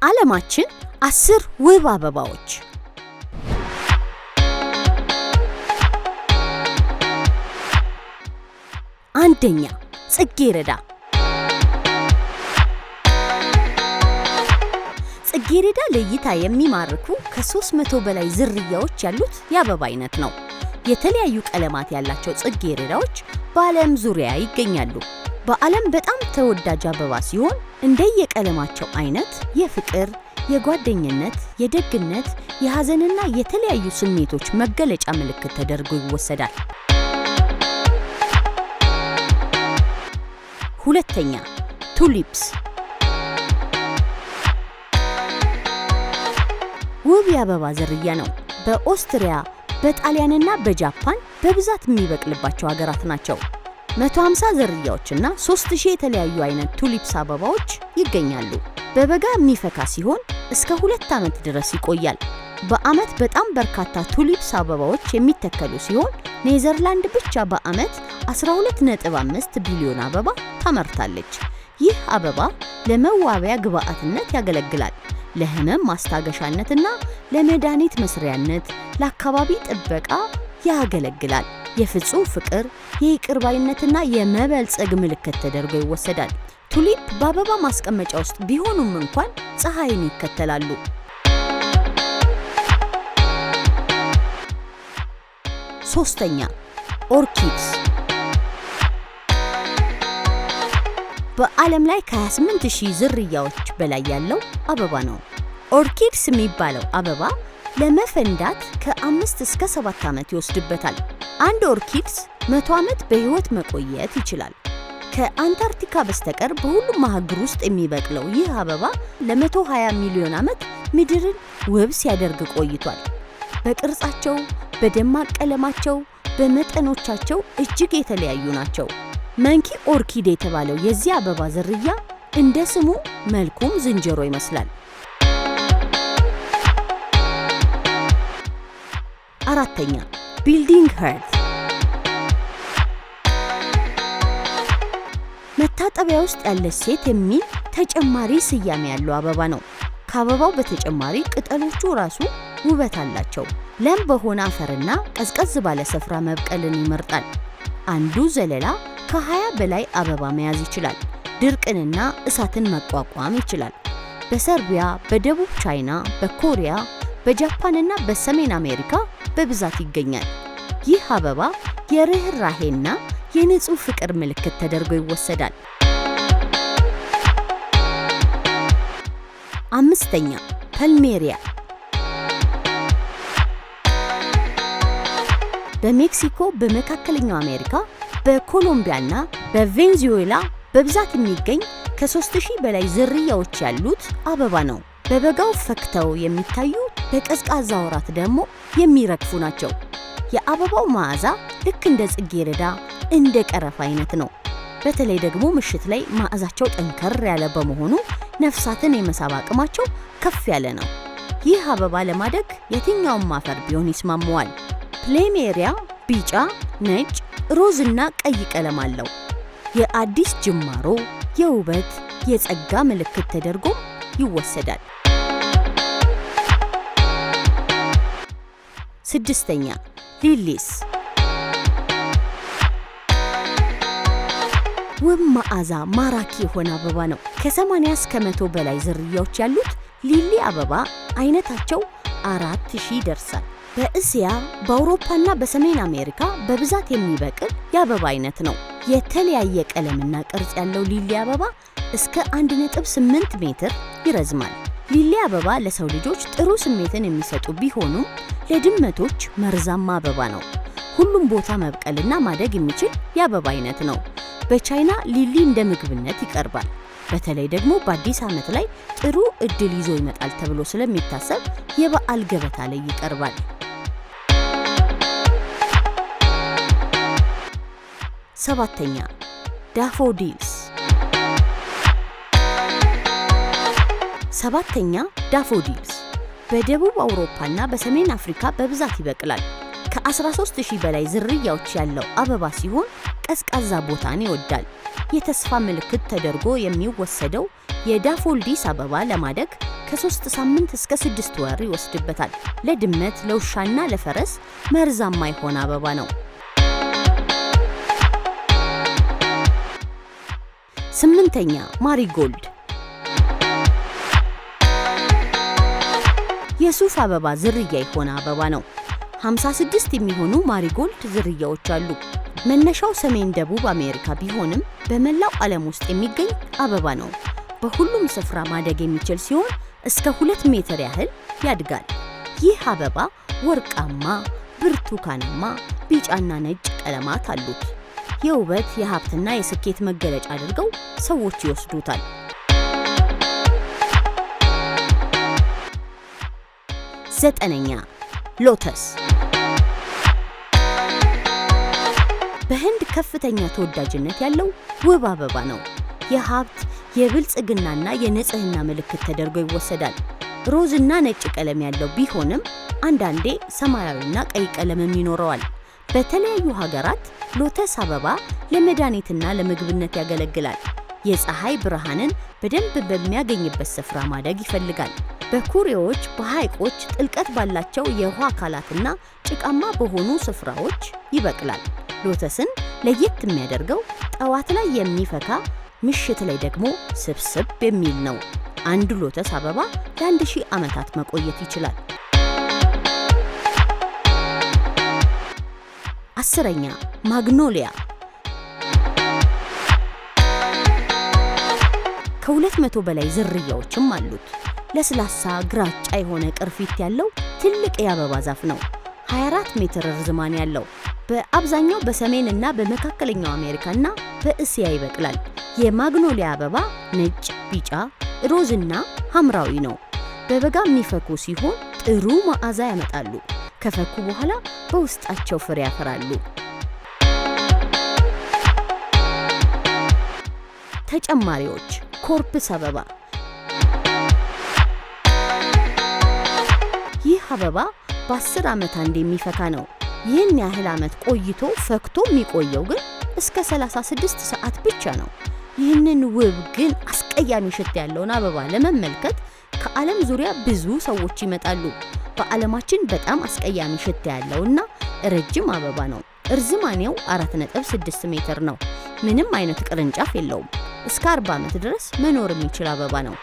የዓለማችን 10 ውብ አበባዎች። አንደኛ፣ ጽጌረዳ። ጽጌረዳ ለእይታ የሚማርኩ ከ300 በላይ ዝርያዎች ያሉት የአበባ አይነት ነው። የተለያዩ ቀለማት ያላቸው ጽጌረዳዎች በዓለም ዙሪያ ይገኛሉ። በዓለም በጣም ተወዳጅ አበባ ሲሆን እንደየቀለማቸው አይነት የፍቅር፣ የጓደኝነት፣ የደግነት፣ የሐዘንና የተለያዩ ስሜቶች መገለጫ ምልክት ተደርጎ ይወሰዳል። ሁለተኛ፣ ቱሊፕስ። ውብ የአበባ ዝርያ ነው። በኦስትሪያ፣ በጣሊያንና በጃፓን በብዛት የሚበቅልባቸው ሀገራት ናቸው። 150 ዝርያዎችና 3000 የተለያዩ አይነት ቱሊፕስ አበባዎች ይገኛሉ። በበጋ የሚፈካ ሲሆን እስከ 2 ዓመት ድረስ ይቆያል። በዓመት በጣም በርካታ ቱሊፕስ አበባዎች የሚተከሉ ሲሆን ኔዘርላንድ ብቻ በዓመት 12.5 ቢሊዮን አበባ ታመርታለች። ይህ አበባ ለመዋቢያ ግብዓትነት ያገለግላል። ለህመም ማስታገሻነትና ለመድኃኒት መስሪያነት፣ ለአካባቢ ጥበቃ ያገለግላል። የፍጹም ፍቅር፣ የይቅር ባይነትና የመበልጸግ ምልክት ተደርጎ ይወሰዳል። ቱሊፕ በአበባ ማስቀመጫ ውስጥ ቢሆኑም እንኳን ፀሐይን ይከተላሉ። ሶስተኛ፣ ኦርኪድስ። በዓለም ላይ ከ28000 ዝርያዎች በላይ ያለው አበባ ነው። ኦርኪድስ የሚባለው አበባ ለመፈንዳት ከ5 እስከ 7 ዓመት ይወስድበታል። አንድ ኦርኪድስ 100 ዓመት በሕይወት መቆየት ይችላል። ከአንታርክቲካ በስተቀር በሁሉም አህጉር ውስጥ የሚበቅለው ይህ አበባ ለ120 ሚሊዮን ዓመት ምድርን ውብ ሲያደርግ ቆይቷል። በቅርጻቸው፣ በደማቅ ቀለማቸው፣ በመጠኖቻቸው እጅግ የተለያዩ ናቸው። መንኪ ኦርኪድ የተባለው የዚህ አበባ ዝርያ እንደ ስሙ መልኩም ዝንጀሮ ይመስላል። አራተኛ፣ ቢልዲንግ ሀርት። መታጠቢያ ውስጥ ያለች ሴት የሚል ተጨማሪ ስያሜ ያለው አበባ ነው። ከአበባው በተጨማሪ ቅጠሎቹ ራሱ ውበት አላቸው። ለም በሆነ አፈርና ቀዝቀዝ ባለ ስፍራ መብቀልን ይመርጣል። አንዱ ዘለላ ከ20 በላይ አበባ መያዝ ይችላል። ድርቅንና እሳትን መቋቋም ይችላል። በሰርቢያ፣ በደቡብ ቻይና፣ በኮሪያ፣ በጃፓንና በሰሜን አሜሪካ በብዛት ይገኛል። ይህ አበባ የርህራሄና የንጹህ ፍቅር ምልክት ተደርጎ ይወሰዳል። አምስተኛ፣ ፐልሜሪያ። በሜክሲኮ፣ በመካከለኛው አሜሪካ፣ በኮሎምቢያና በቬንዙዌላ በብዛት የሚገኝ ከ3000 በላይ ዝርያዎች ያሉት አበባ ነው። በበጋው ፈክተው የሚታዩ፣ በቀዝቃዛ ወራት ደግሞ የሚረግፉ ናቸው። የአበባው መዓዛ ልክ እንደ ጽጌረዳ፣ እንደ ቀረፋ አይነት ነው። በተለይ ደግሞ ምሽት ላይ መዓዛቸው ጠንከር ያለ በመሆኑ ነፍሳትን የመሳብ አቅማቸው ከፍ ያለ ነው። ይህ አበባ ለማደግ የትኛውም አፈር ቢሆን ይስማመዋል። ፕሌሜሪያ ቢጫ፣ ነጭ፣ ሮዝ እና ቀይ ቀለም አለው። የአዲስ ጅማሮ፣ የውበት፣ የጸጋ ምልክት ተደርጎ ይወሰዳል። ስድስተኛ፣ ሊሊስ። ውብ መዓዛ ማራኪ የሆነ አበባ ነው። ከ80 እስከ 100 በላይ ዝርያዎች ያሉት ሊሊ አበባ አይነታቸው 4000 ይደርሳል። በእስያ፣ በአውሮፓና በሰሜን አሜሪካ በብዛት የሚበቅል የአበባ አይነት ነው። የተለያየ ቀለምና ቅርጽ ያለው ሊሊ አበባ እስከ 1.8 ሜትር ይረዝማል። ሊሊ አበባ ለሰው ልጆች ጥሩ ስሜትን የሚሰጡ ቢሆኑም ለድመቶች መርዛማ አበባ ነው። ሁሉም ቦታ መብቀልና ማደግ የሚችል የአበባ አይነት ነው። በቻይና ሊሊ እንደ ምግብነት ይቀርባል። በተለይ ደግሞ በአዲስ ዓመት ላይ ጥሩ እድል ይዞ ይመጣል ተብሎ ስለሚታሰብ የበዓል ገበታ ላይ ይቀርባል። ሰባተኛ፣ ዳፎዲልስ። ሰባተኛ፣ ዳፎዲልስ በደቡብ አውሮፓና በሰሜን አፍሪካ በብዛት ይበቅላል። ከ13000 በላይ ዝርያዎች ያለው አበባ ሲሆን ቀዝቃዛ ቦታን ይወዳል። የተስፋ ምልክት ተደርጎ የሚወሰደው የዳፎዲልስ አበባ ለማደግ ከ3 ሳምንት እስከ 6 ወር ይወስድበታል። ለድመት፣ ለውሻና ለፈረስ መርዛማ የሆነ አበባ ነው። 8ኛ ማሪጎልድ የሱፍ አበባ ዝርያ የሆነ አበባ ነው። 56 የሚሆኑ ማሪጎልድ ዝርያዎች አሉ። መነሻው ሰሜን ደቡብ አሜሪካ ቢሆንም በመላው ዓለም ውስጥ የሚገኝ አበባ ነው። በሁሉም ስፍራ ማደግ የሚችል ሲሆን እስከ 2 ሜትር ያህል ያድጋል። ይህ አበባ ወርቃማ፣ ብርቱካናማ፣ ቢጫና ነጭ ቀለማት አሉት። የውበት፣ የሀብትና የስኬት መገለጫ አድርገው ሰዎች ይወስዱታል። 9ኛ ሎተስ በህንድ ከፍተኛ ተወዳጅነት ያለው ውብ አበባ ነው። የሀብት፣ የብልጽግናና የንጽህና ምልክት ተደርጎ ይወሰዳል። ሮዝና ነጭ ቀለም ያለው ቢሆንም አንዳንዴ ሰማያዊና ቀይ ቀለምም ይኖረዋል። በተለያዩ ሀገራት ሎተስ አበባ ለመድኃኒትና ለምግብነት ያገለግላል። የፀሐይ ብርሃንን በደንብ በሚያገኝበት ስፍራ ማደግ ይፈልጋል። በኩሬዎች፣ በሐይቆች፣ ጥልቀት ባላቸው የውሃ አካላትና ጭቃማ በሆኑ ስፍራዎች ይበቅላል። ሎተስን ለየት የሚያደርገው ጠዋት ላይ የሚፈካ ምሽት ላይ ደግሞ ስብስብ የሚል ነው። አንዱ ሎተስ አበባ ለ1000 ዓመታት መቆየት ይችላል። 10ኛ ማግኖሊያ ከ200 በላይ ዝርያዎችም አሉት። ለስላሳ ግራጫ የሆነ ቅርፊት ያለው ትልቅ የአበባ ዛፍ ነው። 24 ሜትር ርዝማን ያለው በአብዛኛው በሰሜን እና በመካከለኛው አሜሪካና በእስያ ይበቅላል። የማግኖሊያ አበባ ነጭ፣ ቢጫ፣ ሮዝና ሐምራዊ ነው። በበጋ የሚፈኩ ሲሆን ጥሩ መዓዛ ያመጣሉ። ከፈኩ በኋላ በውስጣቸው ፍሬ ያፈራሉ። ተጨማሪዎች ኮርፕስ አበባ ይህ አበባ በ10 ዓመት አንድ የሚፈካ ነው። ይህን ያህል ዓመት ቆይቶ ፈክቶ የሚቆየው ግን እስከ 36 ሰዓት ብቻ ነው። ይህንን ውብ ግን አስቀያሚ ሽታ ያለውን አበባ ለመመልከት ከዓለም ዙሪያ ብዙ ሰዎች ይመጣሉ። በዓለማችን በጣም አስቀያሚ ሽታ ያለውና ረጅም አበባ ነው። እርዝማኔው 4.6 ሜትር ነው። ምንም አይነት ቅርንጫፍ የለውም። እስከ 40 ዓመት ድረስ መኖር የሚችል አበባ ነው።